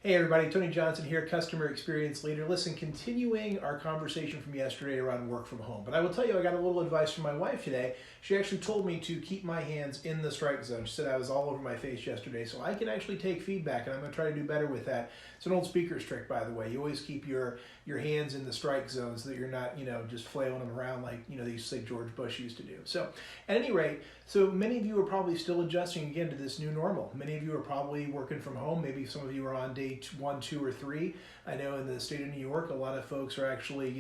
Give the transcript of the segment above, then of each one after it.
Hey everybody, Tony Johnson here, Customer Experience Leader. Listen, continuing our conversation from yesterday around work from home. But I will tell you, I got a little advice from my wife today. She actually told me to keep my hands in the strike zone. She said I was all over my face yesterday, so I can actually take feedback, and I'm going to try to do better with that. It's an old speaker's trick, by the way. You always keep your hands in the strike zone so that you're not, just flailing them around like, they used to say George Bush used to do. So at any rate, so many of you are probably still adjusting again to this new normal. Many of you are probably working from home. Maybe some of you are on day 1, 2, or 3. I know in the state of New York, a lot of folks are actually,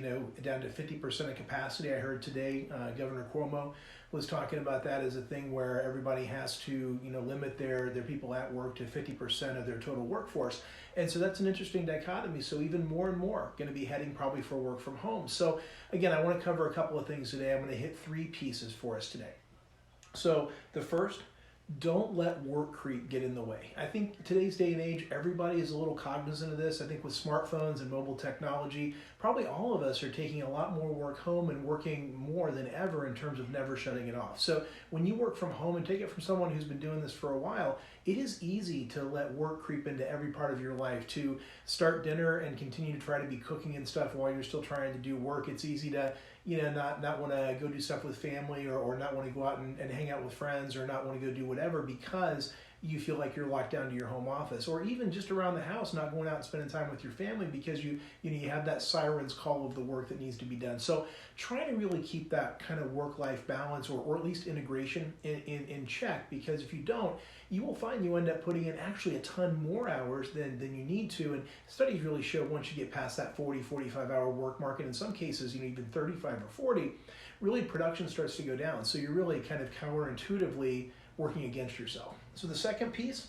down to 50% of capacity. I heard today Governor Cuomo was talking about that as a thing where everybody has to, limit their people at work to 50% of their total workforce. And so that's an interesting dichotomy. So even more and more going to be heading probably for work from home. So again, I want to cover a couple of things today. I'm going to hit 3 pieces for us today. So the first, don't let work creep get in the way. I think today's day and age, everybody is a little cognizant of this. I think with smartphones and mobile technology, probably all of us are taking a lot more work home and working more than ever in terms of never shutting it off. So when you work from home, and take it from someone who's been doing this for a while, it is easy to let work creep into every part of your life, to start dinner and continue to try to be cooking and stuff while you're still trying to do work. It's easy to not want to go do stuff with family or not want to go out and hang out with friends or not want to go do whatever because you feel like you're locked down to your home office, or even just around the house, not going out and spending time with your family because you have that siren's call of the work that needs to be done. So try to really keep that kind of work-life balance or at least integration in check, because if you don't, you will find you end up putting in actually a ton more hours than you need to. And studies really show once you get past that 40, 45 hour work mark, and in some cases, even 35 or 40, really production starts to go down. So you're really kind of counterintuitively working against yourself. So the second piece,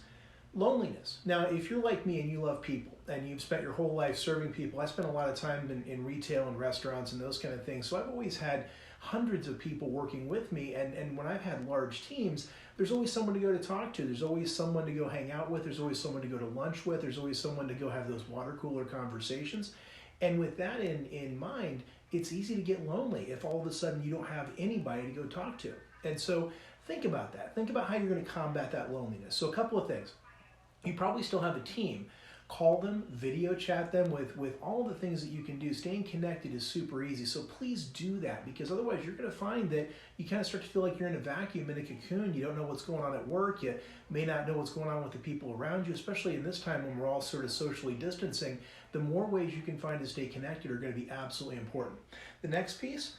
loneliness. Now, if you're like me and you love people and you've spent your whole life serving people, I spent a lot of time in retail and restaurants and those kind of things. So I've always had hundreds of people working with me. And when I've had large teams, there's always someone to go to talk to. There's always someone to go hang out with. There's always someone to go to lunch with. There's always someone to go have those water cooler conversations. And with that in mind, it's easy to get lonely if all of a sudden you don't have anybody to go talk to. And so think about that. Think about how you're going to combat that loneliness. So a couple of things. You probably still have a team. Call them, video chat them with all the things that you can do. Staying connected is super easy. So please do that, because otherwise you're going to find that you kind of start to feel like you're in a vacuum, in a cocoon. You don't know what's going on at work. You may not know what's going on with the people around you, especially in this time when we're all sort of socially distancing. The more ways you can find to stay connected are going to be absolutely important. The next piece,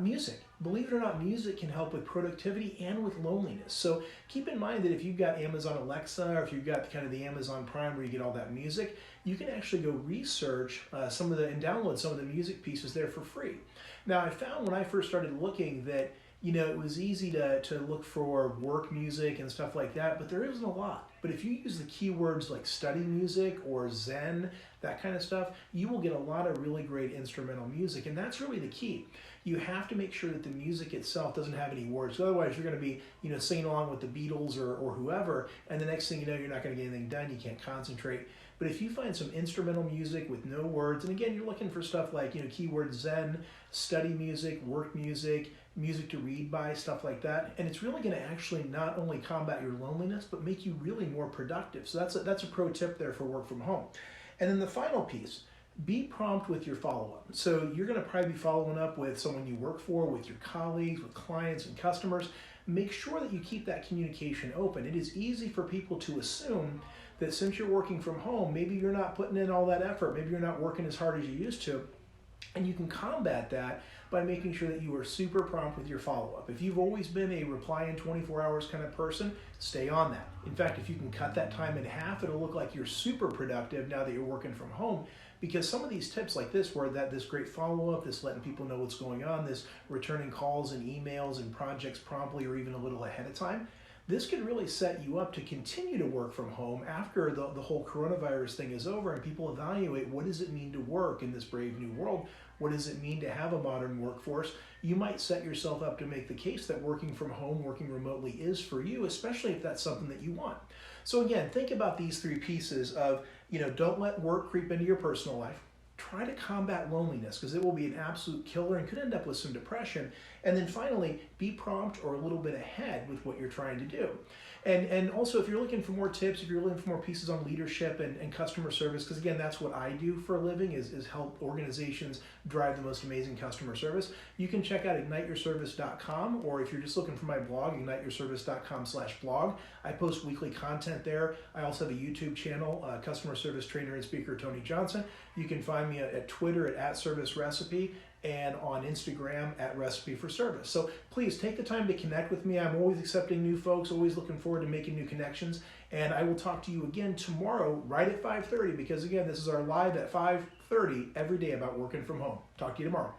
music. Believe it or not, music can help with productivity and with loneliness. So keep in mind that if you've got Amazon Alexa, or if you've got kind of the Amazon Prime where you get all that music, you can actually go research and download some of the music pieces there for free. Now, I found when I first started looking that it was easy to look for work music and stuff like that, but there isn't a lot. But if you use the keywords like study music or Zen, that kind of stuff, you will get a lot of really great instrumental music. And that's really the key. You have to make sure that the music itself doesn't have any words. Otherwise, you're going to be singing along with the Beatles or whoever, and the next thing you know, you're not going to get anything done. You can't concentrate. But if you find some instrumental music with no words, and again, you're looking for stuff like keywords Zen, study music, work music, music to read by, stuff like that, and it's really going to actually not only combat your loneliness, but make you really more productive. So that's a pro tip there for work from home. And then the final piece, be prompt with your follow-up. So you're going to probably be following up with someone you work for, with your colleagues, with clients and customers. Make sure that you keep that communication open. It is easy for people to assume that since you're working from home, maybe you're not putting in all that effort, maybe you're not working as hard as you used to. And you can combat that by making sure that you are super prompt with your follow-up. If you've always been a reply in 24 hours kind of person, stay on that. In fact, if you can cut that time in half, it'll look like you're super productive now that you're working from home, because some of these tips like this, where this great follow-up, this letting people know what's going on, this returning calls and emails and projects promptly or even a little ahead of time, this could really set you up to continue to work from home after the whole coronavirus thing is over and people evaluate what does it mean to work in this brave new world? What does it mean to have a modern workforce? You might set yourself up to make the case that working from home, working remotely is for you, especially if that's something that you want. So again, think about these 3 pieces of, don't let work creep into your personal life. try to combat loneliness because it will be an absolute killer and could end up with some depression. And then finally, be prompt or a little bit ahead with what you're trying to do. And also, if you're looking for more tips, if you're looking for more pieces on leadership and customer service, because again, that's what I do for a living is help organizations drive the most amazing customer service, you can check out igniteyourservice.com, or if you're just looking for my blog, igniteyourservice.com/blog. I post weekly content there. I also have a YouTube channel, customer service trainer and speaker Tony Johnson. You can find me at Twitter at @ServiceRecipe, and on Instagram at Recipe for Service. So please take the time to connect with me. I'm always accepting new folks, always looking forward to making new connections. And I will talk to you again tomorrow right at 5:30, because again, this is our live at 5:30 every day about working from home. Talk to you tomorrow.